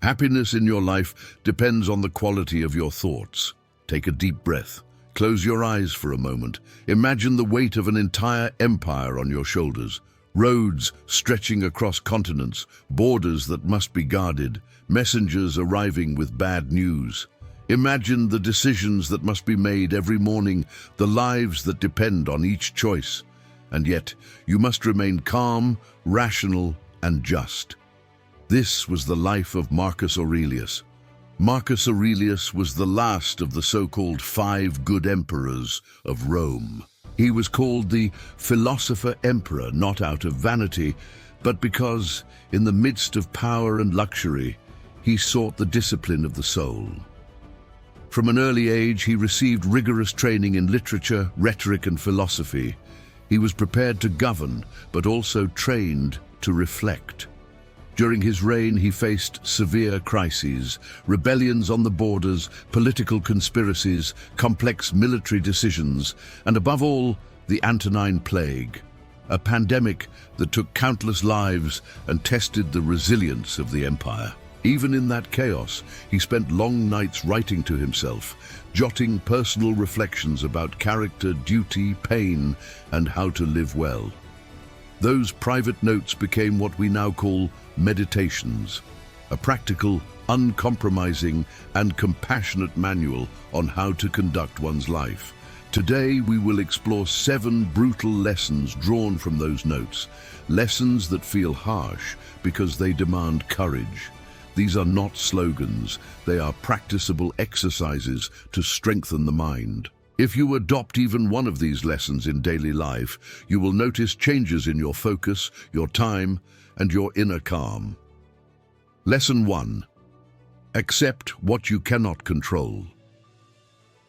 Happiness in your life depends on the quality of your thoughts. Take a deep breath. Close your eyes for a moment. Imagine the weight of an entire empire on your shoulders. Roads stretching across continents, borders that must be guarded, messengers arriving with bad news. Imagine the decisions that must be made every morning, the lives that depend on each choice. And yet, you must remain calm, rational, and just. This was the life of Marcus Aurelius. Marcus Aurelius was the last of the so-called 5 good emperors of Rome. He was called the philosopher-emperor, not out of vanity, but because, in the midst of power and luxury, he sought the discipline of the soul. From an early age, he received rigorous training in literature, rhetoric, and philosophy. He was prepared to govern, but also trained to reflect. During his reign, he faced severe crises, rebellions on the borders, political conspiracies, complex military decisions, and above all, the Antonine Plague, a pandemic that took countless lives and tested the resilience of the empire. Even in that chaos, he spent long nights writing to himself, jotting personal reflections about character, duty, pain, and how to live well. Those private notes became what we now call meditations, a practical, uncompromising, and compassionate manual on how to conduct one's life. Today, we will explore 7 brutal lessons drawn from those notes, lessons that feel harsh because they demand courage. These are not slogans, they are practicable exercises to strengthen the mind. If you adopt even one of these lessons in daily life, you will notice changes in your focus, your time, and your inner calm. Lesson 1. Accept what you cannot control.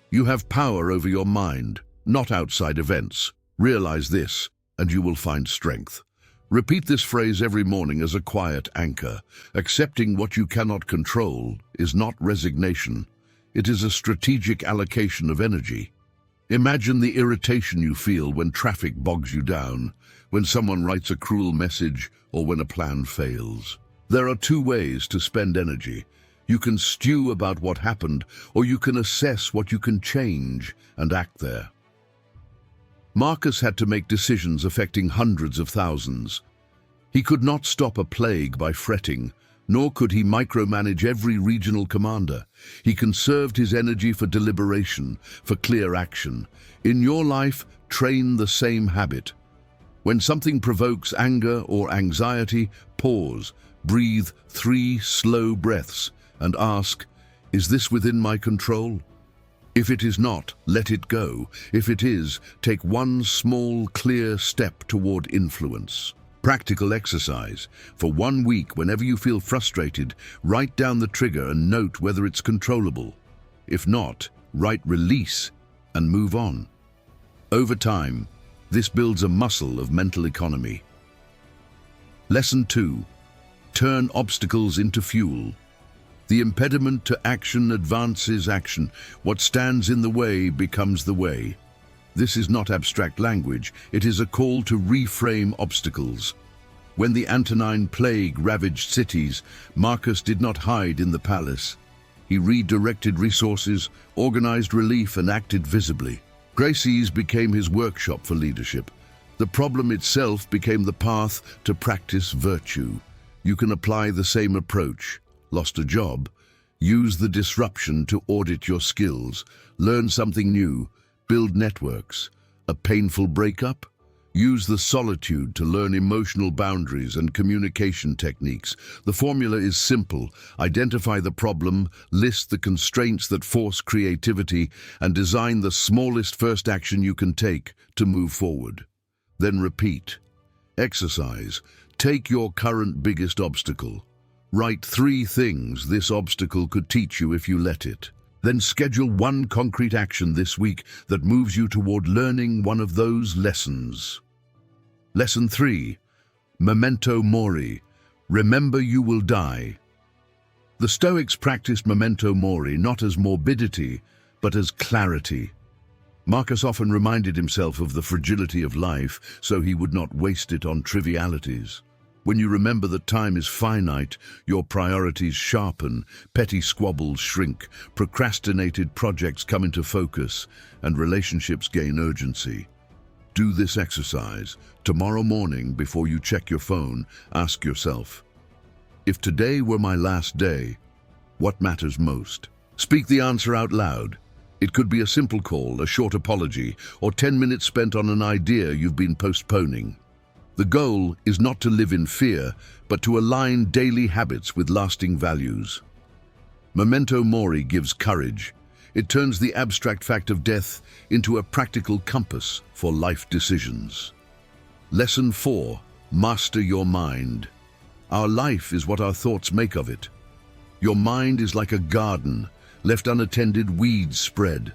You have power over your mind, not outside events. Realize this, and you will find strength. Repeat this phrase every morning as a quiet anchor. Accepting what you cannot control is not resignation. It is a strategic allocation of energy. Imagine the irritation you feel when traffic bogs you down, when someone writes a cruel message, or when a plan fails. There are 2 ways to spend energy. You can stew about what happened, or you can assess what you can change and act there. Marcus had to make decisions affecting hundreds of thousands. He could not stop a plague by fretting, nor could he micromanage every regional commander. He conserved his energy for deliberation, for clear action. In your life, train the same habit. When something provokes anger or anxiety, pause, breathe 3 slow breaths, and ask, is this within my control? If it is not, let it go. If it is, take one small, clear step toward influence. Practical exercise. For 1 week, whenever you feel frustrated, write down the trigger and note whether it's controllable. If not, write release and move on. Over time, this builds a muscle of mental economy. Lesson 2. Turn obstacles into fuel. The impediment to action advances action. What stands in the way becomes the way. This is not abstract language, it is a call to reframe obstacles. When the Antonine Plague ravaged cities, Marcus did not hide in the palace. He redirected resources, organized relief, and acted visibly. Crises became his workshop for leadership. The problem itself became the path to practice virtue. You can apply the same approach. Lost a job? Use the disruption to audit your skills. Learn something new. Build networks. A painful breakup? Use the solitude to learn emotional boundaries and communication techniques. The formula is simple. Identify the problem, list the constraints that force creativity, and design the smallest first action you can take to move forward. Then repeat. Exercise. Take your current biggest obstacle. Write 3 things this obstacle could teach you if you let it. Then schedule 1 concrete action this week that moves you toward learning one of those lessons. Lesson 3. Memento mori. Remember you will die. The Stoics practiced memento mori not as morbidity, but as clarity. Marcus often reminded himself of the fragility of life, so he would not waste it on trivialities. When you remember that time is finite, your priorities sharpen, petty squabbles shrink, procrastinated projects come into focus, and relationships gain urgency. Do this exercise. Tomorrow morning, before you check your phone, ask yourself, if today were my last day, what matters most? Speak the answer out loud. It could be a simple call, a short apology, or 10 minutes spent on an idea you've been postponing. The goal is not to live in fear, but to align daily habits with lasting values. Memento mori gives courage. It turns the abstract fact of death into a practical compass for life decisions. Lesson 4. Master your mind. Our life is what our thoughts make of it. Your mind is like a garden. Left unattended, weeds spread.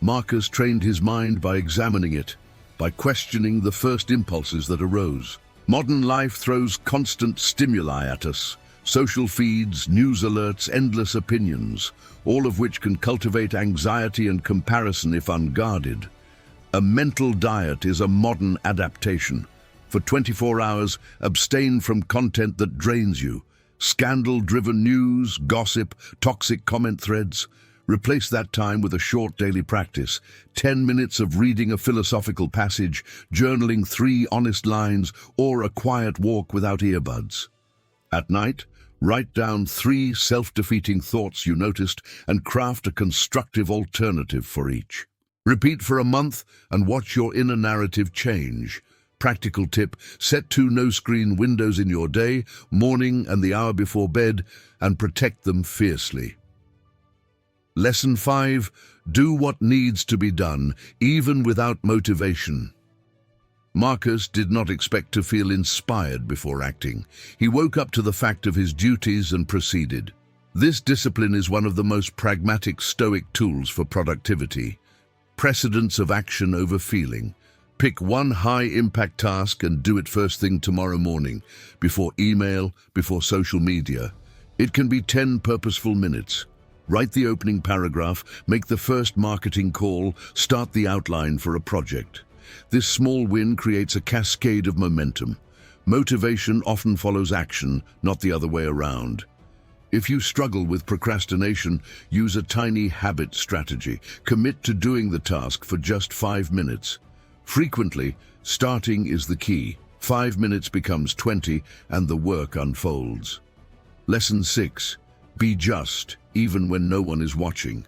Marcus trained his mind by examining it, by questioning the first impulses that arose. Modern life throws constant stimuli at us. Social feeds, news alerts, endless opinions, all of which can cultivate anxiety and comparison if unguarded. A mental diet is a modern adaptation. For 24 hours, abstain from content that drains you. Scandal-driven news, gossip, toxic comment threads. Replace that time with a short daily practice. 10 minutes of reading a philosophical passage, journaling 3 honest lines, or a quiet walk without earbuds. At night, write down 3 self-defeating thoughts you noticed and craft a constructive alternative for each. Repeat for a month and watch your inner narrative change. Practical tip: set 2 no-screen windows in your day, morning and the hour before bed, and protect them fiercely. Lesson 5. Do what needs to be done, even without motivation. Marcus did not expect to feel inspired before acting. He woke up to the fact of his duties and proceeded. This discipline is one of the most pragmatic Stoic tools for productivity. Precedence of action over feeling. Pick one high-impact task and do it first thing tomorrow morning, before email, before social media. It can be 10 purposeful minutes. Write the opening paragraph, make the first marketing call, start the outline for a project. This small win creates a cascade of momentum. Motivation often follows action, not the other way around. If you struggle with procrastination, use a tiny habit strategy. Commit to doing the task for just 5 minutes. Frequently, starting is the key. 5 minutes becomes 20 and the work unfolds. Lesson 6. Be just, even when no one is watching.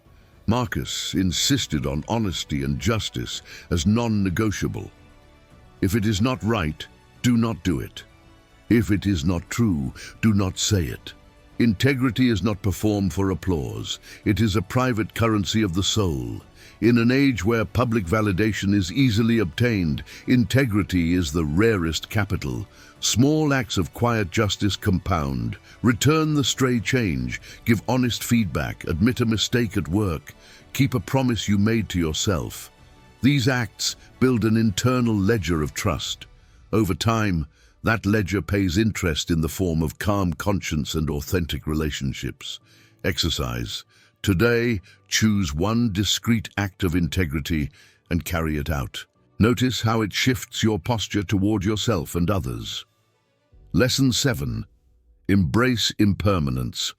Marcus insisted on honesty and justice as non-negotiable. If it is not right, do not do it. If it is not true, do not say it. Integrity is not performed for applause. It is a private currency of the soul. In an age where public validation is easily obtained, integrity is the rarest capital. Small acts of quiet justice compound. Return the stray change, give honest feedback, admit a mistake at work, keep a promise you made to yourself. These acts build an internal ledger of trust. Over time, that ledger pays interest in the form of calm conscience and authentic relationships. Exercise. Today, choose one discrete act of integrity and carry it out. Notice how it shifts your posture toward yourself and others. Lesson 7. Embrace impermanence.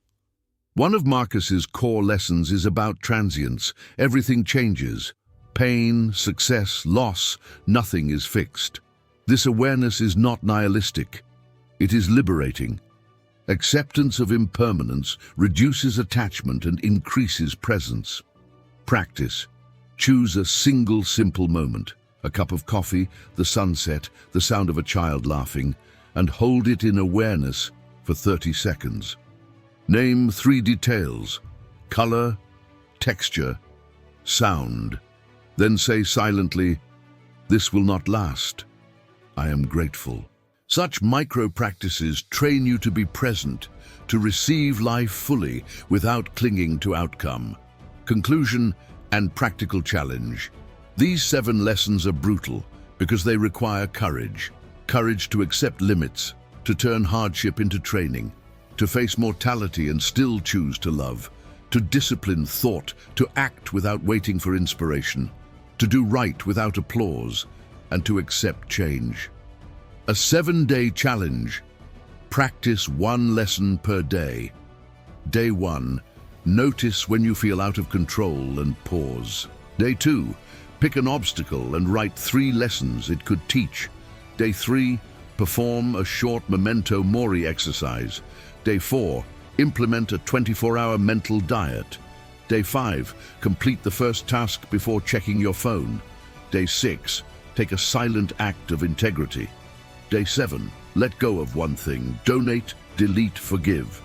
One of Marcus's core lessons is about transience. Everything changes. Pain, success, loss, nothing is fixed. This awareness is not nihilistic. It is liberating. Acceptance of impermanence reduces attachment and increases presence. Practice. Choose a single simple moment, a cup of coffee, the sunset, the sound of a child laughing, and hold it in awareness for 30 seconds. Name 3 details: color, texture, sound. Then say silently, "This will not last. I am grateful." Such micro-practices train you to be present, to receive life fully without clinging to outcome. Conclusion and practical challenge. These 7 lessons are brutal because they require courage. Courage to accept limits, to turn hardship into training, to face mortality and still choose to love, to discipline thought, to act without waiting for inspiration, to do right without applause, and to accept change. A 7-day challenge. Practice one lesson per day. Day 1. Notice when you feel out of control and pause. Day 2. Pick an obstacle and write 3 lessons it could teach. Day 3. Perform a short memento mori exercise. Day 4. Implement a 24-hour mental diet. Day 5. Complete the first task before checking your phone. Day 6. Take a silent act of integrity. Day 7. Let go of one thing. Donate, delete, forgive.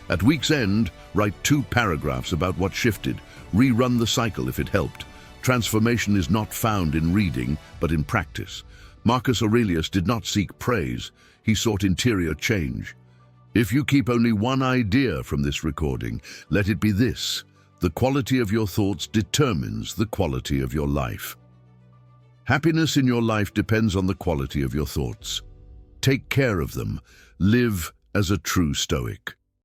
At week's end, write 2 paragraphs about what shifted. Rerun the cycle if it helped. Transformation is not found in reading, but in practice. Marcus Aurelius did not seek praise. He sought interior change. If you keep only one idea from this recording, let it be this: the quality of your thoughts determines the quality of your life. Happiness in your life depends on the quality of your thoughts. Take care of them. Live as a true Stoic.